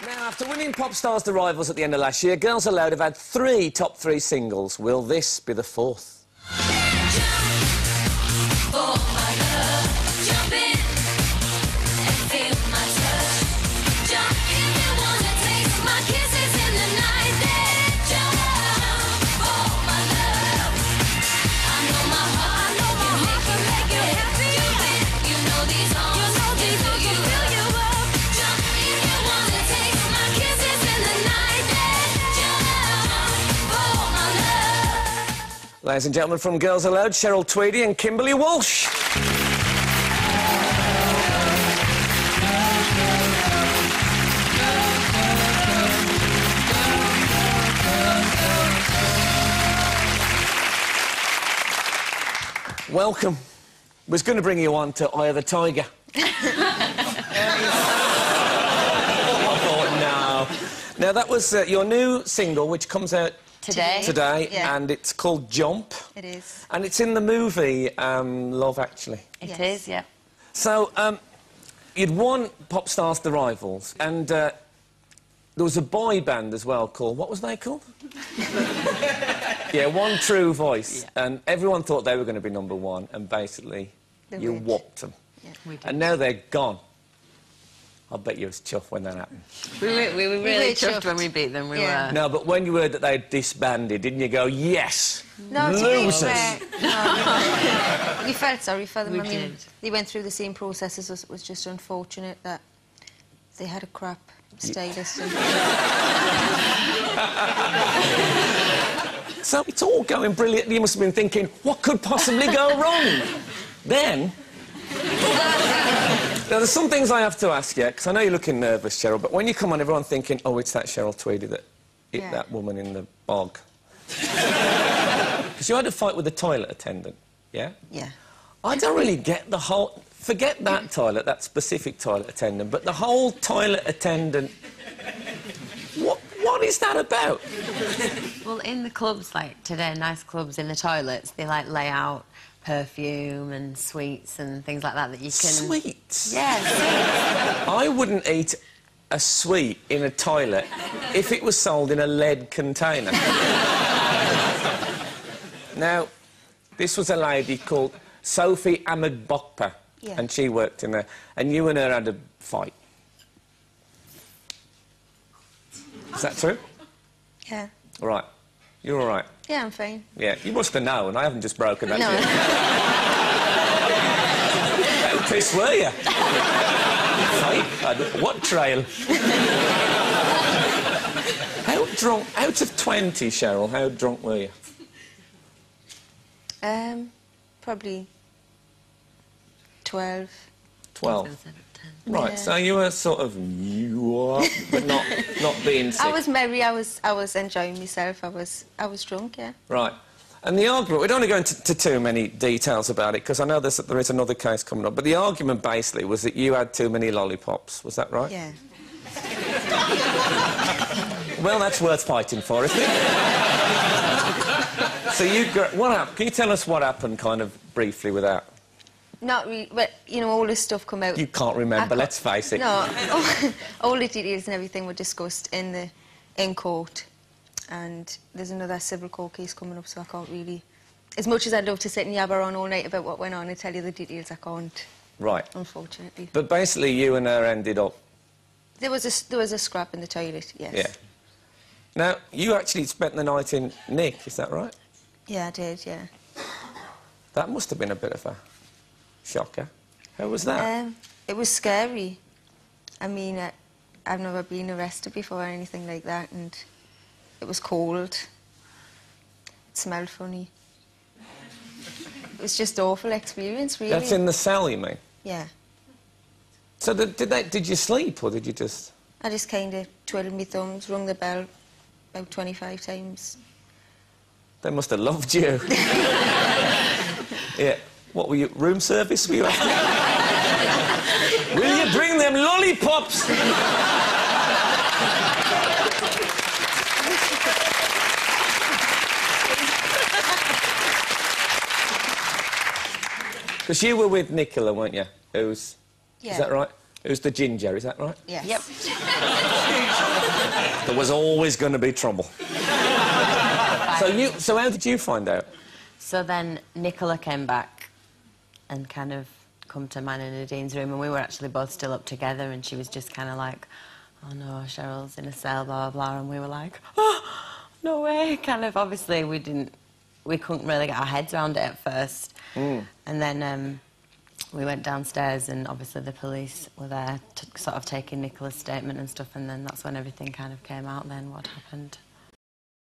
Now, after winning Pop Stars The Rivals at the end of last year, Girls Aloud have had 3 top 3 singles. Will this be the 4th? Ladies and gentlemen, from Girls Aloud, Cheryl Tweedy and Kimberly Walsh. Welcome. Was going to bring you on to Eye of the Tiger. Oh, no. Now, that was your new single, which comes out Today, yeah. And it's called Jump. It is. And it's in the movie Love Actually. It is, yeah. So, you'd won Pop Stars The Rivals, and there was a boy band as well called... What was they called? Yeah, One True Voice. Yeah. And everyone thought they were going to be #1, and basically you whopped them. Yeah, we did. And now they're gone. I bet you was chuffed when that happened. We were really chuffed when we beat them. We were. No, but when you heard that they'd disbanded, didn't you go, yes, no, losers? No. We felt sorry for them. I mean, they went through the same processes. It was just unfortunate that they had a crap stylist. So it's all going brilliant. You must have been thinking, what could possibly go wrong? Then... Now, there's some things I have to ask you, because I know you're looking nervous, Cheryl, but when you come on, everyone's thinking, oh, it's that Cheryl Tweedy that hit that woman in the bog. Because you had a fight with the toilet attendant, yeah? Yeah. I don't really get the whole... Forget that toilet, that specific toilet attendant, but the whole toilet attendant... What is that about? Well, in the clubs, like today, nice clubs, in the toilets, they, like, lay out perfume and sweets and things like that you can... Sweets? Yeah, sweets. I wouldn't eat a sweet in a toilet if it was sold in a lead container. Now, this was a lady called Sophie Ahmed Bokpa, and she worked in there, and you and her had a fight. Is that true? Yeah. All right. You're all right? Yeah, I'm fine. Yeah, you must have known. I haven't just broken that. No. How pissed were you? What trail? How drunk... Out of 20, Cheryl, how drunk were you? Probably 12. 12? Right, yeah. So you were sort of... but not being sick. I was merry, I was enjoying myself, I was drunk, yeah. Right. And the argument... We don't want to go into too many details about it, because I know there is another case coming up, but the argument basically was that you had too many lollipops. Was that right? Yeah. Well, that's worth fighting for, isn't it? So you... What happened? Can you tell us what happened, kind of, briefly, without... Not really, but, you know, all this stuff come out... You can't remember, let's face it. No, all the details and everything were discussed in court, and there's another civil court case coming up, so I can't really... As much as I'd love to sit and yabber on all night about what went on and tell you the details, I can't. Right. Unfortunately. But basically, you and her ended up... There was a scrap in the toilet, yes. Yeah. Now, you actually spent the night in Nick, is that right? Yeah, I did, yeah. That must have been a bit of a... shocker. How was that? It was scary. I mean, I've never been arrested before or anything like that, and it was cold. It smelled funny. It was just an awful experience, really. That's in the cell, you mean? Yeah. So did you sleep, or did you just... I just kind of twiddled my thumbs, rung the bell about 25 times. They must have loved you. Yeah. What were you... room service were you after? Will you bring them lollipops? Because you were with Nicola, weren't you? Who's... Yeah. Is that right? Who's the ginger, is that right? Yes. Yep. There was always going to be trouble. So how did you find out? So then Nicola came back and kind of come to mine and Nadine's room, and we were actually both still up together, and she was just kind of like, oh no, Cheryl's in a cell, blah, blah, blah, and we were like, oh, no way, kind of. Obviously we couldn't really get our heads around it at first. And then we went downstairs, and obviously the police were there sort of taking Nicola's statement and stuff, and then that's when everything kind of came out then, what happened.